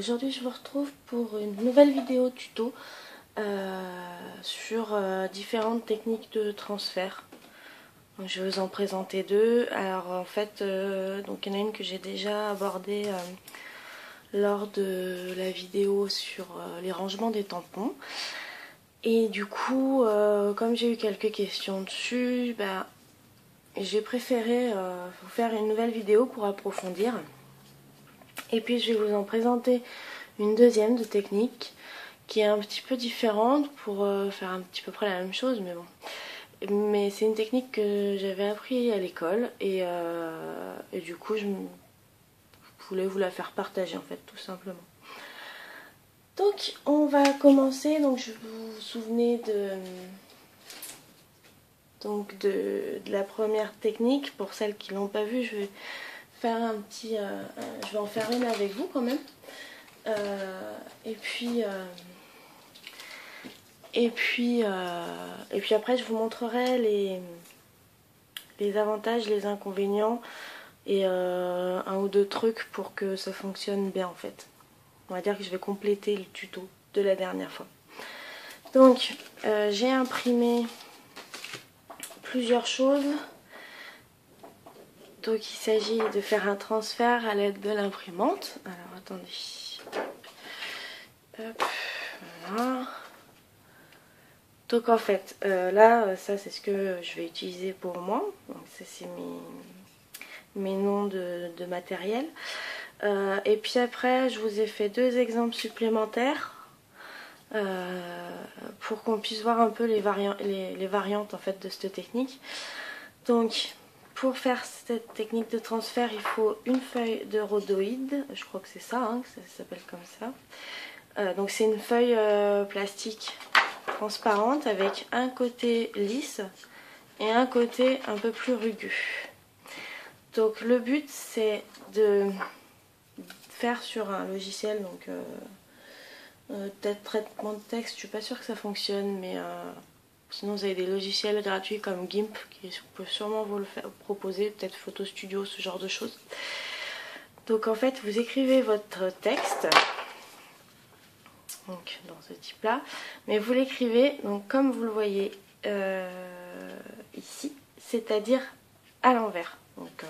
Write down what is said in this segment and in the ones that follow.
Aujourd'hui je vous retrouve pour une nouvelle vidéo tuto sur différentes techniques de transfert. Donc, je vais vous en présenter deux. Alors en fait, donc il y en a une que j'ai déjà abordée lors de la vidéo sur les rangements des tampons. Et du coup, comme j'ai eu quelques questions dessus, j'ai préféré vous faire une nouvelle vidéo pour approfondir. Et puis je vais vous en présenter une deuxième de technique qui est un petit peu différente pour faire un petit peu près la même chose, mais bon. Mais c'est une technique que j'avais appris à l'école et du coup je voulais vous la faire partager en fait, tout simplement. Donc on va commencer. Donc je vous souvenez de la première technique. Pour celles qui l'ont pas vue, je vais faire un petit je vais en faire une avec vous quand même. Et puis après je vous montrerai les avantages, les inconvénients et un ou deux trucs pour que ça fonctionne bien en fait. On va dire que je vais compléter le tuto de la dernière fois. Donc j'ai imprimé plusieurs choses. Donc il s'agit de faire un transfert à l'aide de l'imprimante. Alors attendez. Hop, voilà. Donc en fait, là, ça c'est ce que je vais utiliser pour moi. Donc ça c'est mes noms de matériel. Et puis après, je vous ai fait deux exemples supplémentaires pour qu'on puisse voir un peu les variantes en fait de cette technique. Donc pour faire cette technique de transfert, il faut une feuille de rhodoïde. Je crois que c'est ça, hein, que ça s'appelle comme ça. Donc c'est une feuille plastique transparente avec un côté lisse et un côté un peu plus rugueux. Donc le but c'est de faire sur un logiciel, donc peut-être traitement de texte, je suis pas sûre que ça fonctionne, mais sinon vous avez des logiciels gratuits comme GIMP qui peuvent sûrement vous le proposer, peut-être Photo Studio, ce genre de choses. Donc en fait vous écrivez votre texte, donc dans ce type là, mais vous l'écrivez donc comme vous le voyez ici, c'est-à-dire à l'envers. Donc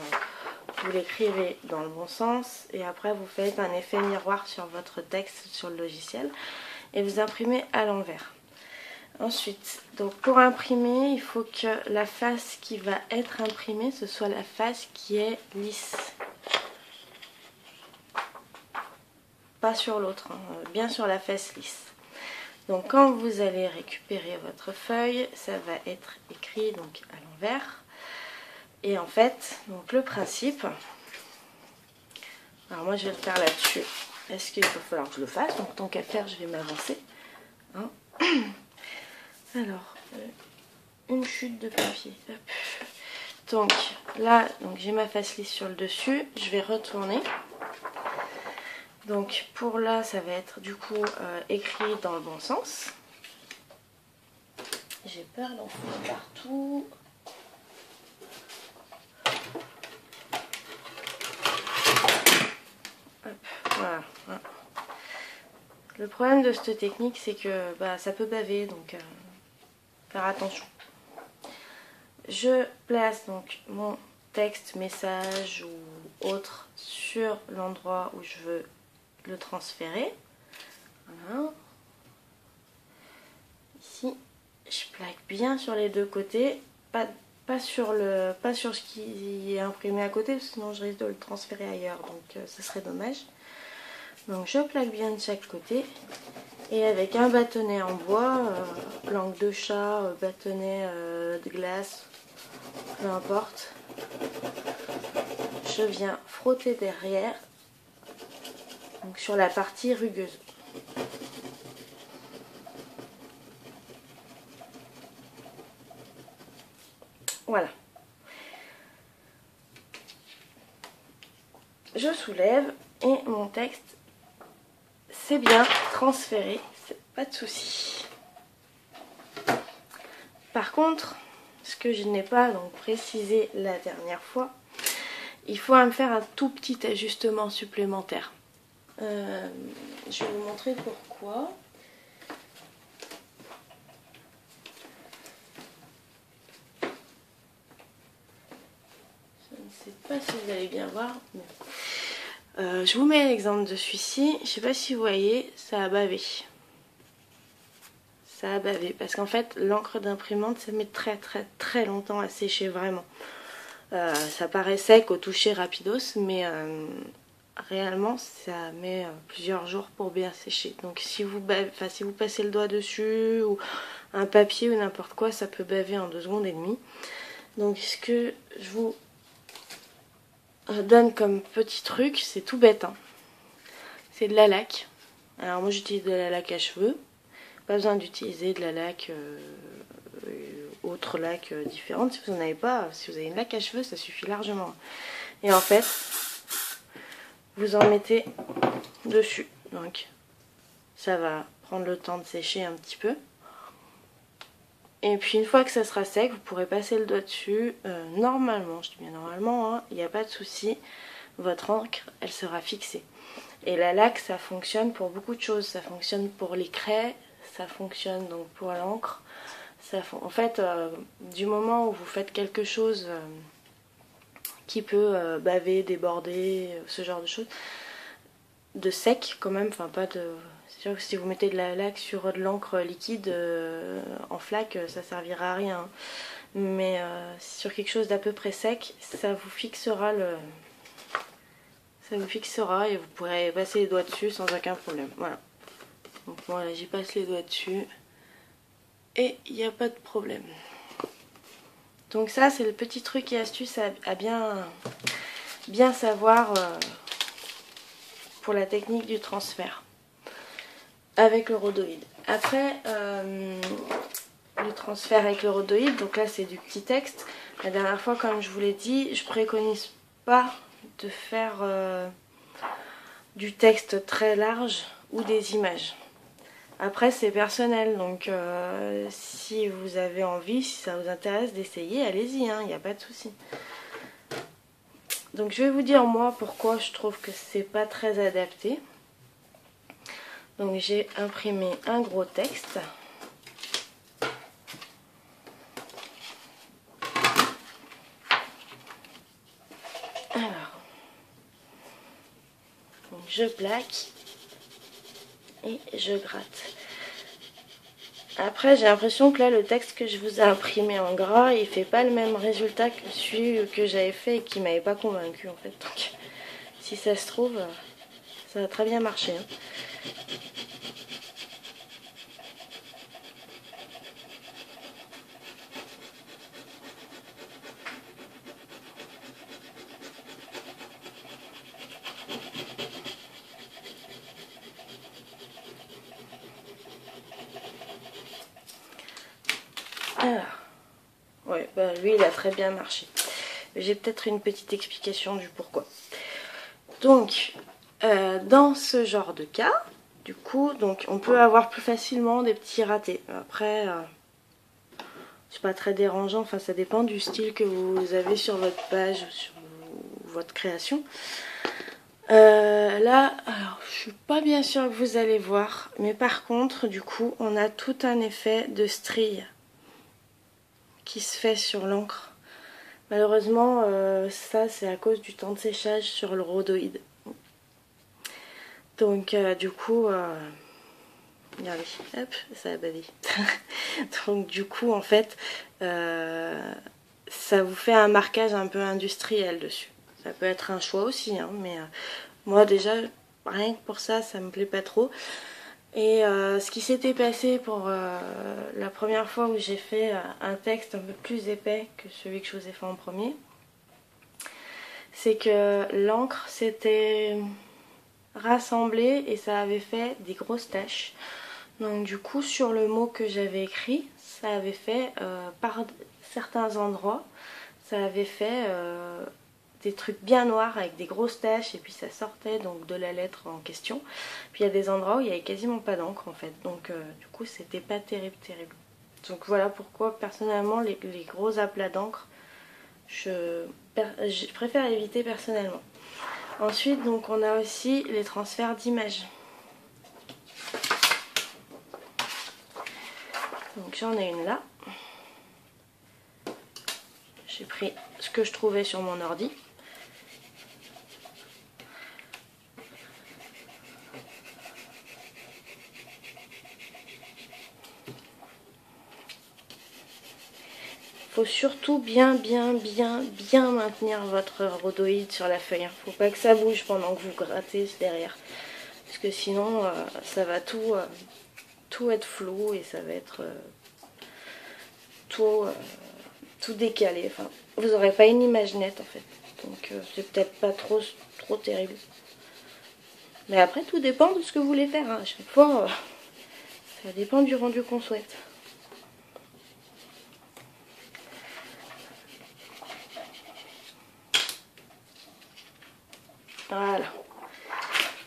vous l'écrivez dans le bon sens et après vous faites un effet miroir sur votre texte sur le logiciel et vous imprimez à l'envers. Ensuite, donc pour imprimer, il faut que la face qui va être imprimée, ce soit la face qui est lisse. Pas sur l'autre, hein, bien sur la face lisse. Donc quand vous allez récupérer votre feuille, ça va être écrit donc à l'envers. Et en fait, donc le principe, alors moi je vais le faire là-dessus. Est-ce qu'il va falloir que je le fasse? Donc tant qu'à faire, je vais m'avancer. Hein, alors, une chute de papier. Hop. Donc là, donc j'ai ma face lisse sur le dessus. Je vais retourner. Donc pour là, ça va être du coup écrit dans le bon sens. J'ai peur d'en foutre partout. Hop, voilà. Le problème de cette technique, c'est que ça peut baver, donc faire attention. Je place donc mon texte, message ou autre sur l'endroit où je veux le transférer. Voilà. Ici, je plaque bien sur les deux côtés, pas sur ce qui est imprimé à côté, sinon je risque de le transférer ailleurs, donc ce serait dommage. Donc je plaque bien de chaque côté et avec un bâtonnet en bois, langue de chat, bâtonnet de glace, peu importe, je viens frotter derrière, donc sur la partie rugueuse. Voilà. Je soulève et mon texte c'est bien transféré, c'est pas de souci. Par contre, ce que je n'ai pas donc précisé la dernière fois, il faut me faire un tout petit ajustement supplémentaire. Je vais vous montrer pourquoi. Je ne sais pas si vous allez bien voir. Mais... je vous mets l'exemple de celui-ci. Je ne sais pas si vous voyez, ça a bavé. Ça a bavé parce qu'en fait l'encre d'imprimante ça met très longtemps à sécher vraiment. Ça paraît sec au toucher rapidos mais réellement ça met plusieurs jours pour bien sécher. Donc si vous passez le doigt dessus ou un papier ou n'importe quoi, ça peut baver en 2 secondes et demie. Donc ce que je vous donne comme petit truc, c'est tout bête, hein. C'est de la laque. Alors moi j'utilise de la laque à cheveux. Pas besoin d'utiliser de la laque, autre laque différente. Si vous n'en avez pas, si vous avez une laque à cheveux, ça suffit largement. Et en fait, vous en mettez dessus. Donc, ça va prendre le temps de sécher un petit peu. Et puis une fois que ça sera sec, vous pourrez passer le doigt dessus. Normalement, je dis bien normalement, hein, il n'y a pas de souci. Votre encre, elle sera fixée. Et la laque, ça fonctionne pour beaucoup de choses. Ça fonctionne pour les craies. Ça fonctionne donc pour l'encre. En fait, du moment où vous faites quelque chose qui peut baver, déborder, ce genre de choses, de sec quand même, enfin pas de... C'est sûr que si vous mettez de la laque sur de l'encre liquide en flaque, ça servira à rien. Mais sur quelque chose d'à peu près sec, ça vous fixera et vous pourrez passer les doigts dessus sans aucun problème. Voilà. Donc moi là j'y passe les doigts dessus et il n'y a pas de problème. Donc ça c'est le petit truc et astuce à bien savoir pour la technique du transfert avec le rhodoïde. Après le transfert avec le rhodoïde, donc là c'est du petit texte. La dernière fois comme je vous l'ai dit, je préconise pas de faire du texte très large ou des images. Après c'est personnel, donc si vous avez envie, si ça vous intéresse d'essayer, allez-y, hein, il n'y a pas de souci. Donc je vais vous dire moi pourquoi je trouve que c'est pas très adapté. Donc j'ai imprimé un gros texte. Alors, donc je plaque et je gratte. Après j'ai l'impression que là le texte que je vous ai imprimé en gras il fait pas le même résultat que celui que j'avais fait et qui m'avait pas convaincu en fait. Donc si ça se trouve ça va très bien marcher, hein. Alors, ouais, bah lui il a très bien marché. J'ai peut-être une petite explication du pourquoi. Donc, dans ce genre de cas, du coup, donc on peut avoir plus facilement des petits ratés. Après, c'est pas très dérangeant, enfin ça dépend du style que vous avez sur votre page, sur votre création. Là, alors je suis pas bien sûre que vous allez voir, mais par contre, du coup, on a tout un effet de strie qui se fait sur l'encre. Malheureusement, ça c'est à cause du temps de séchage sur le rhodoïde. Donc du coup, regardez, hop, ça a bavé. Donc du coup, en fait, ça vous fait un marquage un peu industriel dessus. Ça peut être un choix aussi, hein, mais moi déjà, rien que pour ça, ça me plaît pas trop. Et ce qui s'était passé pour la première fois où j'ai fait un texte un peu plus épais que celui que je vous ai fait en premier, c'est que l'encre s'était rassemblée et ça avait fait des grosses taches. Donc du coup sur le mot que j'avais écrit, ça avait fait par certains endroits, ça avait fait des trucs bien noirs avec des grosses taches et puis ça sortait donc de la lettre en question. Puis il y a des endroits où il n'y avait quasiment pas d'encre en fait, donc du coup c'était pas terrible. Donc voilà pourquoi personnellement les gros aplats d'encre je préfère éviter personnellement. Ensuite, donc, on a aussi les transferts d'images. Donc j'en ai une là. J'ai pris ce que je trouvais sur mon ordi. Faut surtout bien maintenir votre rhodoïde sur la feuille. Faut pas que ça bouge pendant que vous grattez derrière. Parce que sinon, ça va tout être flou et ça va être tout décalé. Enfin, vous n'aurez pas une image nette en fait. Donc c'est peut-être pas trop terrible. Mais après, tout dépend de ce que vous voulez faire. Hein. À chaque fois, ça dépend du rendu qu'on souhaite. Voilà.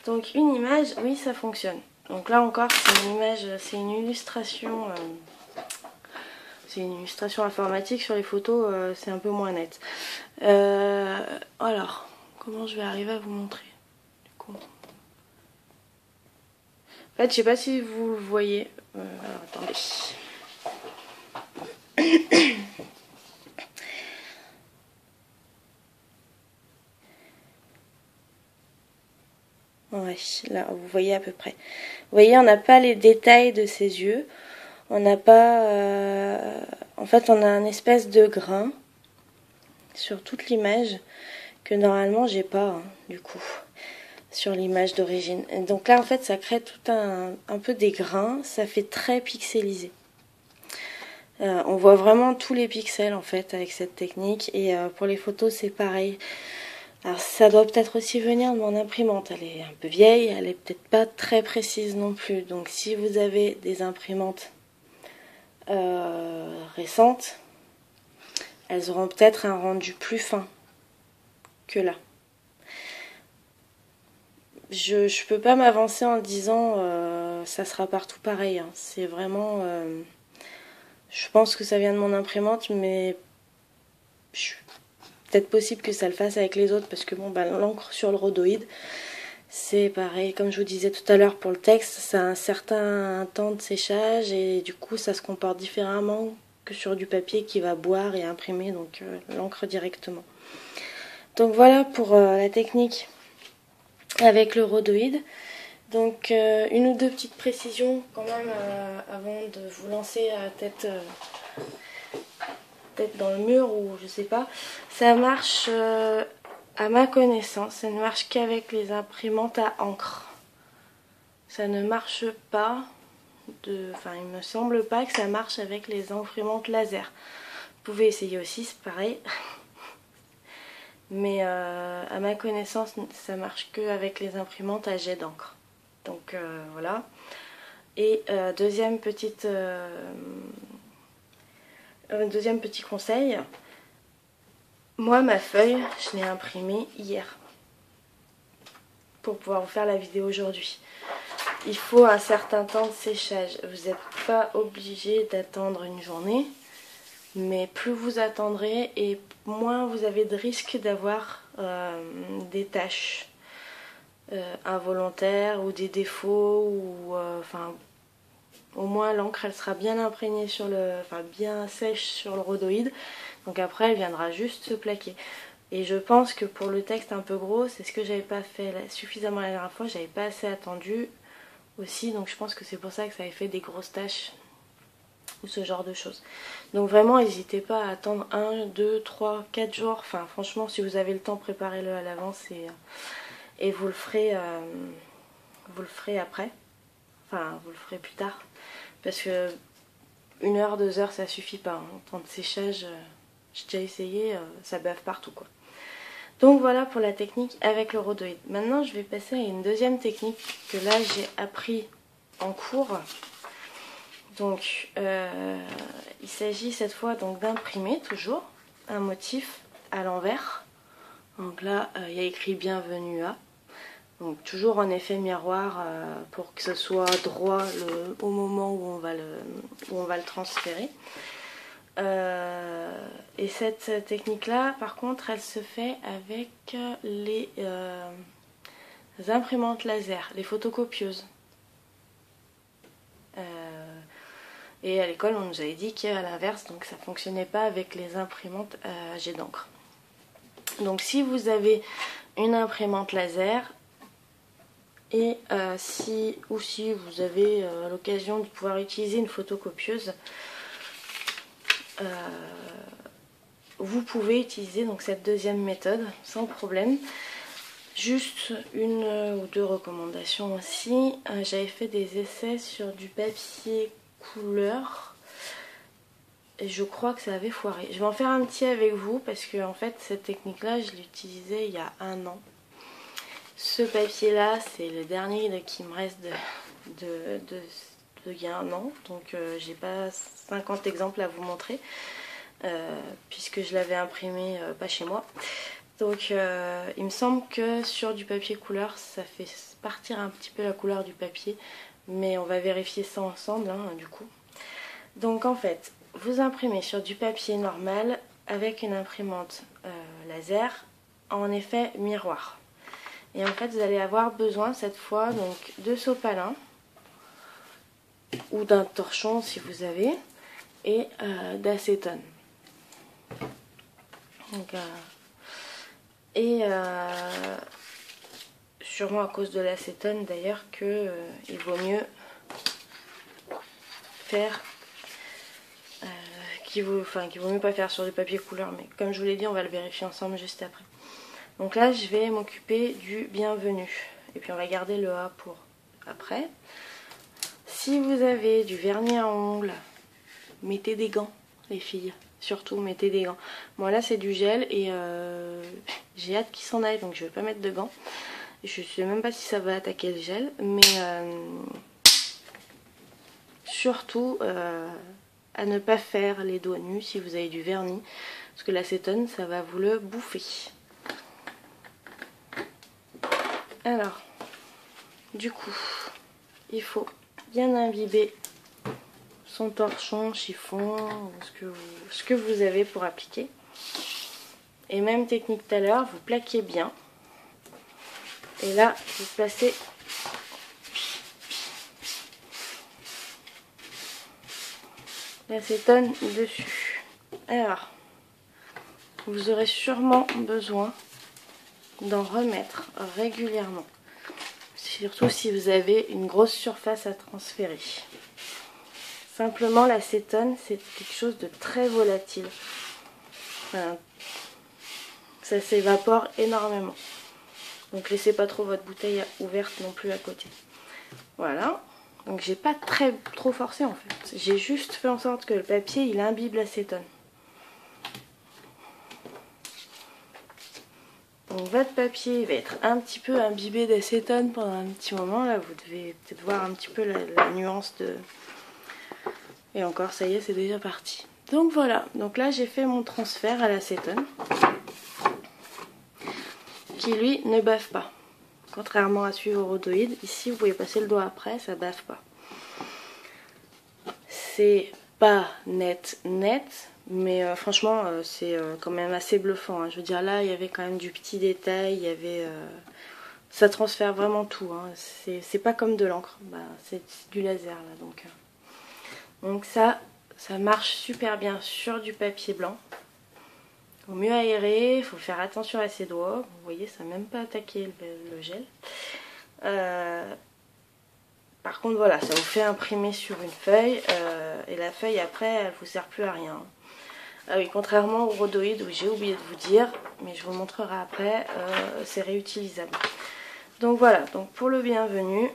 Donc une image, oui, ça fonctionne. Donc là encore, c'est une image, c'est une illustration. C'est une illustration informatique. Sur les photos, c'est un peu moins net. Alors, comment je vais arriver à vous montrer du coup. En fait, je sais pas si vous le voyez. Alors, attendez. Ouais, là, vous voyez à peu près. Vous voyez, on n'a pas les détails de ses yeux. On n'a pas... En fait, on a un espèce de grain sur toute l'image que normalement, j'ai pas, hein, du coup, sur l'image d'origine. Donc là, en fait, ça crée tout un peu des grains. Ça fait très pixelisé. On voit vraiment tous les pixels, en fait, avec cette technique. Et pour les photos, c'est pareil. Alors ça doit peut-être aussi venir de mon imprimante, elle est un peu vieille, elle est peut-être pas très précise non plus. Donc si vous avez des imprimantes récentes, elles auront peut-être un rendu plus fin que là. Je peux pas m'avancer en disant ça sera partout pareil. Hein. C'est vraiment... je pense que ça vient de mon imprimante, mais peut-être possible que ça le fasse avec les autres parce que bon, bah, l'encre sur le rhodoïde, c'est pareil, comme je vous disais tout à l'heure pour le texte, ça a un certain temps de séchage et du coup ça se comporte différemment que sur du papier qui va boire et imprimer donc l'encre directement. Donc voilà pour la technique avec le rhodoïde. Donc une ou deux petites précisions quand même avant de vous lancer tête dans le mur ou je sais pas. Ça marche à ma connaissance, ça ne marche qu'avec les imprimantes à encre. Ça ne marche pas, enfin il me semble pas que ça marche avec les imprimantes laser. Vous pouvez essayer aussi, c'est pareil. Mais à ma connaissance, ça marche que avec les imprimantes à jet d'encre. Donc voilà. Et deuxième petit conseil, moi ma feuille, je l'ai imprimée hier pour pouvoir vous faire la vidéo aujourd'hui. Il faut un certain temps de séchage. Vous n'êtes pas obligé d'attendre une journée, mais plus vous attendrez et moins vous avez de risque d'avoir des taches involontaires ou des défauts ou enfin au moins l'encre elle sera bien imprégnée sur bien sèche sur le rhodoïde, donc après elle viendra juste se plaquer. Et je pense que pour le texte un peu gros, c'est ce que j'avais pas fait suffisamment la dernière fois, j'avais pas assez attendu aussi, donc je pense que c'est pour ça que ça avait fait des grosses taches ou ce genre de choses. Donc vraiment n'hésitez pas à attendre 1, 2, 3, 4 jours, enfin franchement si vous avez le temps préparez-le à l'avance et vous le ferez après, enfin vous le ferez plus tard. Parce que 1 heure, 2 heures, ça suffit pas. Hein. En temps de séchage, j'ai déjà essayé, ça bave partout quoi. Donc voilà pour la technique avec le rhodoïde. Maintenant, je vais passer à une deuxième technique que là j'ai appris en cours. Donc, il s'agit cette fois donc d'imprimer toujours un motif à l'envers. Donc là, il y a écrit bienvenue à. Donc toujours en effet miroir pour que ce soit droit au moment où on va le transférer. Et cette technique-là, par contre, elle se fait avec les imprimantes laser, les photocopieuses. Et à l'école, on nous avait dit qu'à l'inverse, donc ça ne fonctionnait pas avec les imprimantes à jet d'encre. Donc si vous avez une imprimante laser, et si vous avez l'occasion de pouvoir utiliser une photocopieuse, vous pouvez utiliser donc cette deuxième méthode sans problème. Juste une ou deux recommandations aussi. J'avais fait des essais sur du papier couleur et je crois que ça avait foiré. Je vais en faire un petit avec vous parce que en fait cette technique là je l'ai utilisée il y a 1 an. Ce papier là c'est le dernier qui me reste de il y a 1 an, donc j'ai pas 50 exemples à vous montrer puisque je l'avais imprimé pas chez moi. Donc il me semble que sur du papier couleur ça fait partir un petit peu la couleur du papier, mais on va vérifier ça ensemble hein, du coup. Donc en fait vous imprimez sur du papier normal avec une imprimante laser en effet miroir. Et en fait vous allez avoir besoin cette fois donc de sopalin ou d'un torchon si vous avez, et d'acétone. Donc sûrement à cause de l'acétone d'ailleurs que il vaut mieux faire qu'il vaut mieux pas faire sur du papier couleur, mais comme je vous l'ai dit on va le vérifier ensemble juste après. Donc là je vais m'occuper du bienvenu et puis on va garder le A pour après. Si vous avez du vernis à ongles, mettez des gants les filles. Surtout mettez des gants. Moi là c'est du gel et j'ai hâte qu'il s'en aille donc je vais pas mettre de gants. Je sais même pas si ça va attaquer le gel, mais surtout à ne pas faire les doigts nus si vous avez du vernis, parce que l'acétone ça va vous le bouffer. Alors, du coup, il faut bien imbiber son torchon, chiffon, ce que vous avez pour appliquer. Et même technique tout à l'heure, vous plaquez bien. Et là, vous placez l'acétone dessus. Alors, vous aurez sûrement besoin d'en remettre régulièrement. Surtout si vous avez une grosse surface à transférer. Simplement, l'acétone, c'est quelque chose de très volatile. Enfin, ça s'évapore énormément. Donc laissez pas trop votre bouteille ouverte non plus à côté. Voilà. Donc j'ai pas trop forcé en fait. J'ai juste fait en sorte que le papier il imbibe l'acétone. Donc votre papier va être un petit peu imbibé d'acétone pendant un petit moment. Là vous devez peut-être voir un petit peu la nuance de... Et encore ça y est c'est déjà parti. Donc voilà. Donc là j'ai fait mon transfert à l'acétone. Qui lui ne bave pas. Contrairement à celui au rhodoïde, ici vous pouvez passer le doigt après, ça bave pas. C'est pas net, mais franchement c'est quand même assez bluffant. Hein. Je veux dire là il y avait quand même du petit détail, il y avait... ça transfère vraiment tout. Hein. C'est pas comme de l'encre, bah, c'est du laser là. Donc ça marche super bien sur du papier blanc. Faut mieux aérer, il faut faire attention à ses doigts. Vous voyez, ça n'a même pas attaqué le gel. Par contre, voilà, ça vous fait imprimer sur une feuille. Et la feuille, après, elle vous sert plus à rien. Ah oui, contrairement au rhodoïde, où j'ai oublié de vous dire, mais je vous montrerai après, c'est réutilisable. Donc voilà, donc pour le bienvenu,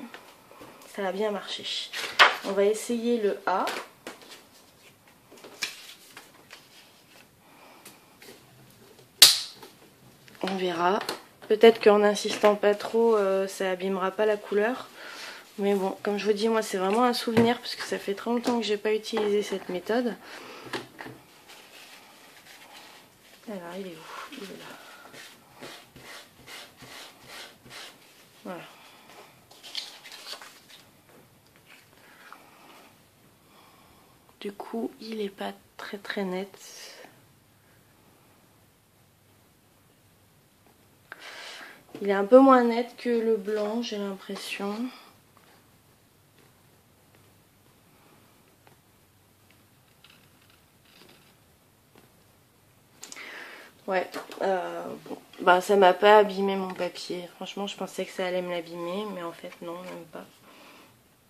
ça a bien marché. On va essayer le A. On verra. Peut-être qu'en n'insistant pas trop, ça abîmera pas la couleur. Mais bon, comme je vous dis, moi c'est vraiment un souvenir parce que ça fait très longtemps que j'ai pas utilisé cette méthode. Alors, il est où? Il est là. Voilà. Du coup, il est pas très très net. Il est un peu moins net que le blanc, j'ai l'impression. Ouais, bon. Bah ça m'a pas abîmé mon papier. Franchement, je pensais que ça allait me l'abîmer, mais en fait non, même pas.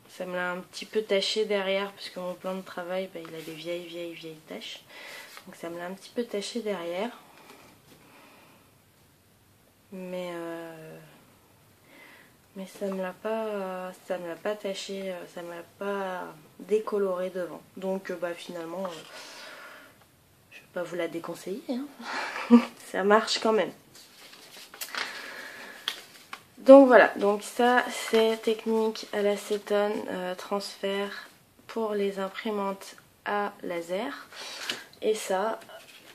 Ça me l'a un petit peu taché derrière, parce que mon plan de travail, bah, il a des vieilles taches. Donc ça me l'a un petit peu taché derrière. Mais ça me l'a pas taché, ça me l'a pas décoloré devant. Donc bah finalement, je vais pas vous la déconseiller, hein. Ça marche quand même. Donc voilà, donc ça c'est technique à l'acétone transfert pour les imprimantes à laser. Et ça,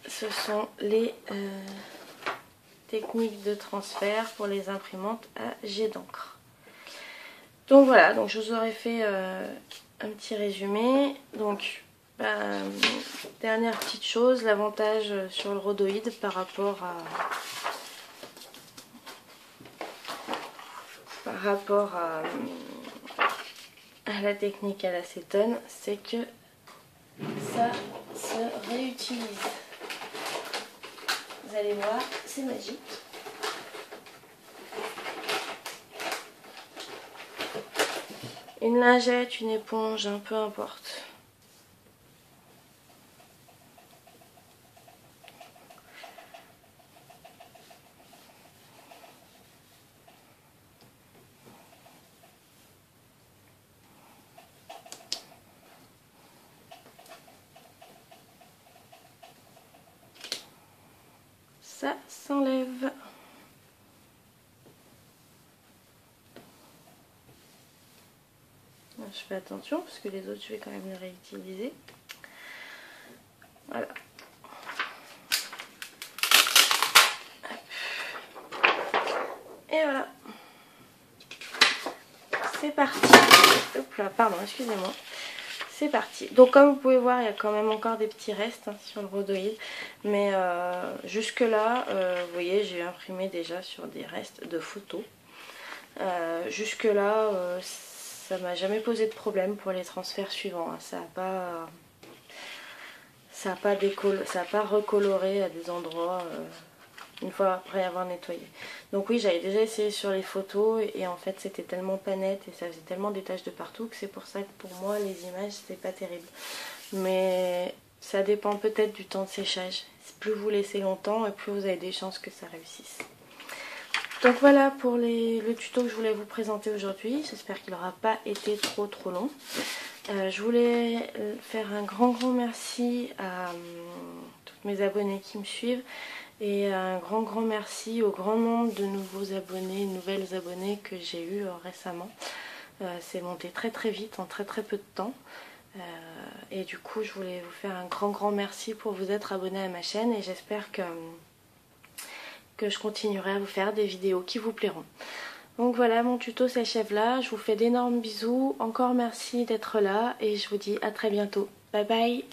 ce sont les techniques de transfert pour les imprimantes à jet d'encre. Donc voilà, donc je vous aurais fait un petit résumé. Donc dernière petite chose, l'avantage sur le rhodoïde par rapport à la technique à l'acétone, c'est que ça se réutilise. Vous allez voir, c'est magique. Une lingette, une éponge, un peu importe. Ça s'enlève. Je fais attention parce que les autres je vais quand même les réutiliser. Voilà. Et voilà. C'est parti. Hop là, pardon, excusez-moi. C'est parti. Donc comme vous pouvez voir, il y a quand même encore des petits restes hein, sur le rhodoïde. Mais jusque là, vous voyez, j'ai imprimé déjà sur des restes de photos. Jusque là, ça m'a jamais posé de problème pour les transferts suivants. Hein. Ça n'a pas recoloré à des endroits une fois après avoir nettoyé. Donc oui, j'avais déjà essayé sur les photos et en fait c'était tellement pas net et ça faisait tellement des taches de partout que c'est pour ça que pour moi les images c'était pas terrible. Mais ça dépend peut-être du temps de séchage. Plus vous laissez longtemps et plus vous avez des chances que ça réussisse. Donc voilà pour le tuto que je voulais vous présenter aujourd'hui. J'espère qu'il n'aura pas été trop long. Je voulais faire un grand merci à toutes mes abonnés qui me suivent. Et un grand merci au grand nombre de nouveaux abonnés, nouvelles abonnées que j'ai eu récemment. C'est monté très vite en très peu de temps. Et du coup je voulais vous faire un grand merci pour vous être abonnés à ma chaîne et j'espère que je continuerai à vous faire des vidéos qui vous plairont. Donc voilà, mon tuto s'achève là. Je vous fais d'énormes bisous. Encore merci d'être là et je vous dis à très bientôt. Bye bye.